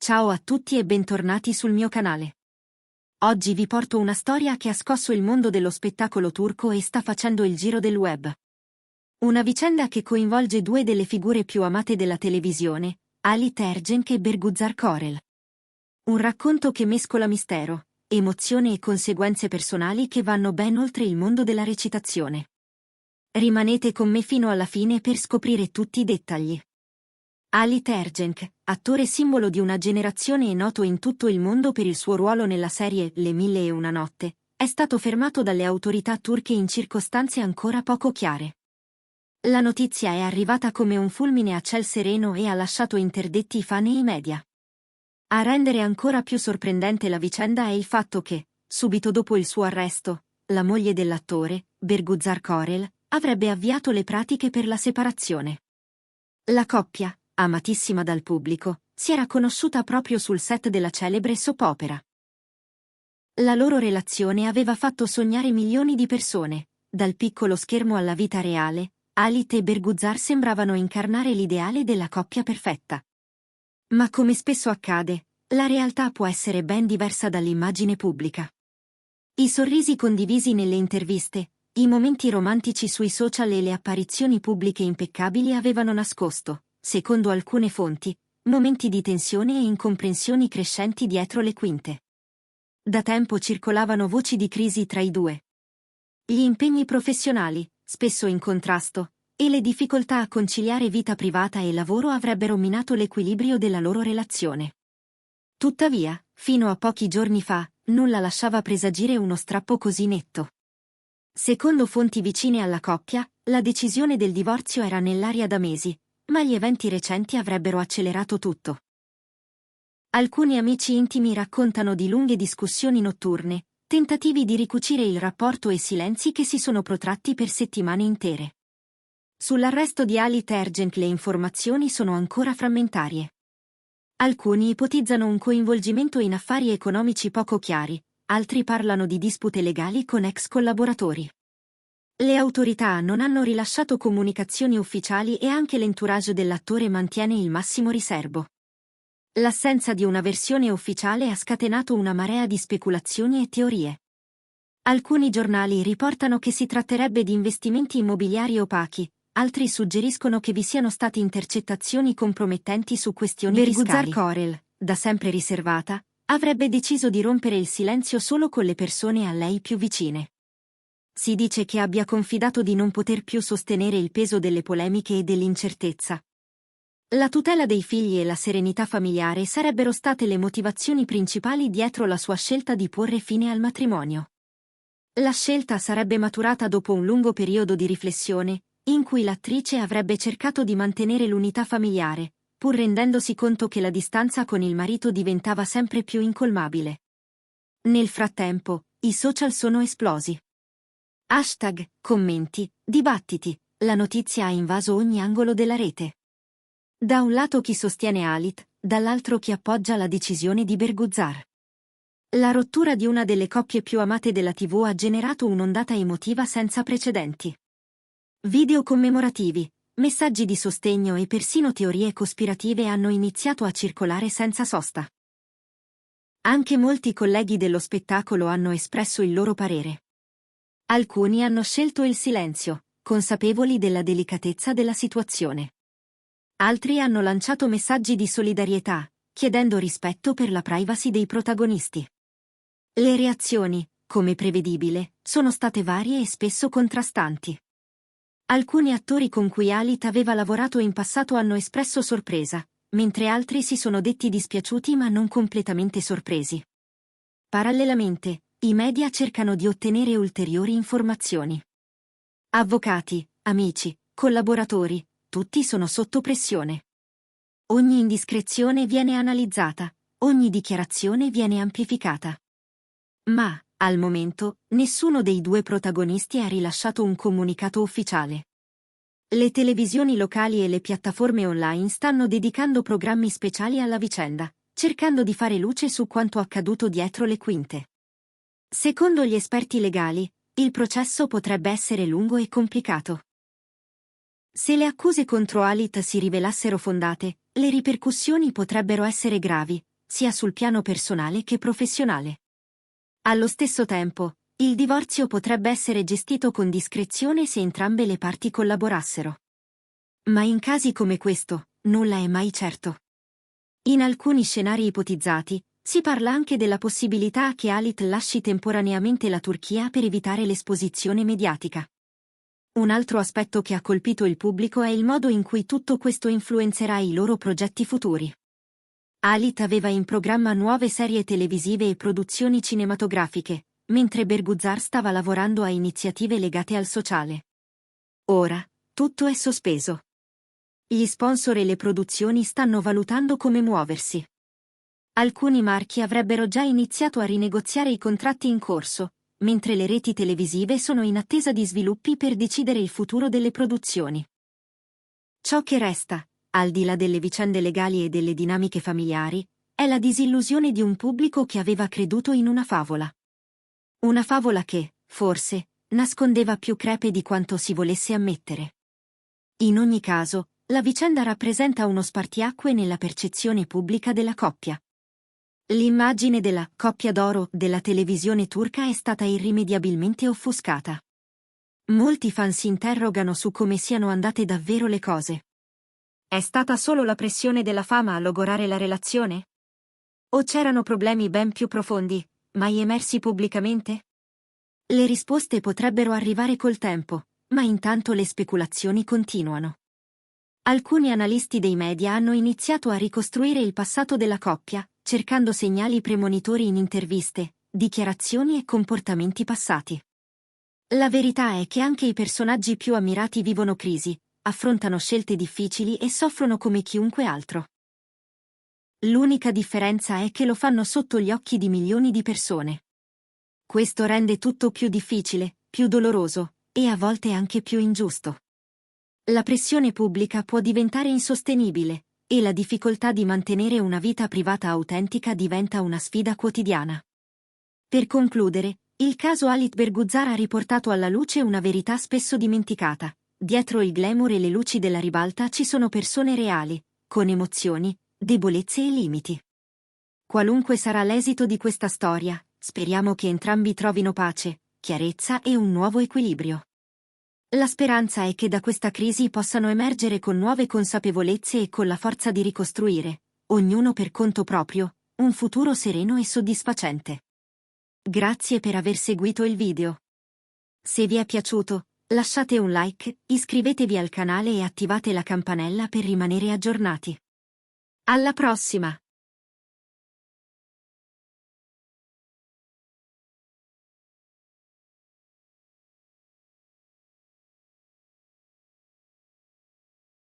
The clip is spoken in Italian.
Ciao a tutti e bentornati sul mio canale. Oggi vi porto una storia che ha scosso il mondo dello spettacolo turco e sta facendo il giro del web. Una vicenda che coinvolge due delle figure più amate della televisione, Halit Ergenç e Bergüzar Korel. Un racconto che mescola mistero, emozione e conseguenze personali che vanno ben oltre il mondo della recitazione. Rimanete con me fino alla fine per scoprire tutti i dettagli. Halit Ergenç, attore simbolo di una generazione e noto in tutto il mondo per il suo ruolo nella serie Le mille e una notte, è stato fermato dalle autorità turche in circostanze ancora poco chiare. La notizia è arrivata come un fulmine a ciel sereno e ha lasciato interdetti i fan e i media. A rendere ancora più sorprendente la vicenda è il fatto che, subito dopo il suo arresto, la moglie dell'attore, Bergüzar Korel, avrebbe avviato le pratiche per la separazione. La coppia, amatissima dal pubblico, si era conosciuta proprio sul set della celebre soap opera. La loro relazione aveva fatto sognare milioni di persone, dal piccolo schermo alla vita reale. Halit e Bergüzar sembravano incarnare l'ideale della coppia perfetta. Ma come spesso accade, la realtà può essere ben diversa dall'immagine pubblica. I sorrisi condivisi nelle interviste, i momenti romantici sui social e le apparizioni pubbliche impeccabili avevano nascosto, secondo alcune fonti, momenti di tensione e incomprensioni crescenti dietro le quinte. Da tempo circolavano voci di crisi tra i due. Gli impegni professionali, spesso in contrasto, e le difficoltà a conciliare vita privata e lavoro avrebbero minato l'equilibrio della loro relazione. Tuttavia, fino a pochi giorni fa, nulla lasciava presagire uno strappo così netto. Secondo fonti vicine alla coppia, la decisione del divorzio era nell'aria da mesi, ma gli eventi recenti avrebbero accelerato tutto. Alcuni amici intimi raccontano di lunghe discussioni notturne, tentativi di ricucire il rapporto e silenzi che si sono protratti per settimane intere. Sull'arresto di Halit Ergenç le informazioni sono ancora frammentarie. Alcuni ipotizzano un coinvolgimento in affari economici poco chiari, altri parlano di dispute legali con ex collaboratori. Le autorità non hanno rilasciato comunicazioni ufficiali e anche l'entourage dell'attore mantiene il massimo riserbo. L'assenza di una versione ufficiale ha scatenato una marea di speculazioni e teorie. Alcuni giornali riportano che si tratterebbe di investimenti immobiliari opachi, altri suggeriscono che vi siano state intercettazioni compromettenti su questioni fiscali. Bergüzar Korel, da sempre riservata, avrebbe deciso di rompere il silenzio solo con le persone a lei più vicine. Si dice che abbia confidato di non poter più sostenere il peso delle polemiche e dell'incertezza. La tutela dei figli e la serenità familiare sarebbero state le motivazioni principali dietro la sua scelta di porre fine al matrimonio. La scelta sarebbe maturata dopo un lungo periodo di riflessione, in cui l'attrice avrebbe cercato di mantenere l'unità familiare, pur rendendosi conto che la distanza con il marito diventava sempre più incolmabile. Nel frattempo, i social sono esplosi. Hashtag, commenti, dibattiti, la notizia ha invaso ogni angolo della rete. Da un lato chi sostiene Halit, dall'altro chi appoggia la decisione di Bergüzar. La rottura di una delle coppie più amate della TV ha generato un'ondata emotiva senza precedenti. Video commemorativi, messaggi di sostegno e persino teorie cospirative hanno iniziato a circolare senza sosta. Anche molti colleghi dello spettacolo hanno espresso il loro parere. Alcuni hanno scelto il silenzio, consapevoli della delicatezza della situazione. Altri hanno lanciato messaggi di solidarietà, chiedendo rispetto per la privacy dei protagonisti. Le reazioni, come prevedibile, sono state varie e spesso contrastanti. Alcuni attori con cui Halit aveva lavorato in passato hanno espresso sorpresa, mentre altri si sono detti dispiaciuti ma non completamente sorpresi. Parallelamente, i media cercano di ottenere ulteriori informazioni. Avvocati, amici, collaboratori, tutti sono sotto pressione. Ogni indiscrezione viene analizzata, ogni dichiarazione viene amplificata. Ma, al momento, nessuno dei due protagonisti ha rilasciato un comunicato ufficiale. Le televisioni locali e le piattaforme online stanno dedicando programmi speciali alla vicenda, cercando di fare luce su quanto accaduto dietro le quinte. Secondo gli esperti legali, il processo potrebbe essere lungo e complicato. Se le accuse contro Halit si rivelassero fondate, le ripercussioni potrebbero essere gravi, sia sul piano personale che professionale. Allo stesso tempo, il divorzio potrebbe essere gestito con discrezione se entrambe le parti collaborassero. Ma in casi come questo, nulla è mai certo. In alcuni scenari ipotizzati, si parla anche della possibilità che Halit lasci temporaneamente la Turchia per evitare l'esposizione mediatica. Un altro aspetto che ha colpito il pubblico è il modo in cui tutto questo influenzerà i loro progetti futuri. Halit aveva in programma nuove serie televisive e produzioni cinematografiche, mentre Berguzar stava lavorando a iniziative legate al sociale. Ora, tutto è sospeso. Gli sponsor e le produzioni stanno valutando come muoversi. Alcuni marchi avrebbero già iniziato a rinegoziare i contratti in corso, mentre le reti televisive sono in attesa di sviluppi per decidere il futuro delle produzioni. Ciò che resta, al di là delle vicende legali e delle dinamiche familiari, è la disillusione di un pubblico che aveva creduto in una favola. Una favola che, forse, nascondeva più crepe di quanto si volesse ammettere. In ogni caso, la vicenda rappresenta uno spartiacque nella percezione pubblica della coppia. L'immagine della coppia d'oro della televisione turca è stata irrimediabilmente offuscata. Molti fan si interrogano su come siano andate davvero le cose. È stata solo la pressione della fama a logorare la relazione? O c'erano problemi ben più profondi, mai emersi pubblicamente? Le risposte potrebbero arrivare col tempo, ma intanto le speculazioni continuano. Alcuni analisti dei media hanno iniziato a ricostruire il passato della coppia, cercando segnali premonitori in interviste, dichiarazioni e comportamenti passati. La verità è che anche i personaggi più ammirati vivono crisi, affrontano scelte difficili e soffrono come chiunque altro. L'unica differenza è che lo fanno sotto gli occhi di milioni di persone. Questo rende tutto più difficile, più doloroso, e a volte anche più ingiusto. La pressione pubblica può diventare insostenibile, e la difficoltà di mantenere una vita privata autentica diventa una sfida quotidiana. Per concludere, il caso Halit Berguzar ha riportato alla luce una verità spesso dimenticata. Dietro il glamour e le luci della ribalta ci sono persone reali, con emozioni, debolezze e limiti. Qualunque sarà l'esito di questa storia, speriamo che entrambi trovino pace, chiarezza e un nuovo equilibrio. La speranza è che da questa crisi possano emergere con nuove consapevolezze e con la forza di ricostruire, ognuno per conto proprio, un futuro sereno e soddisfacente. Grazie per aver seguito il video. Se vi è piaciuto, lasciate un like, iscrivetevi al canale e attivate la campanella per rimanere aggiornati. Alla prossima!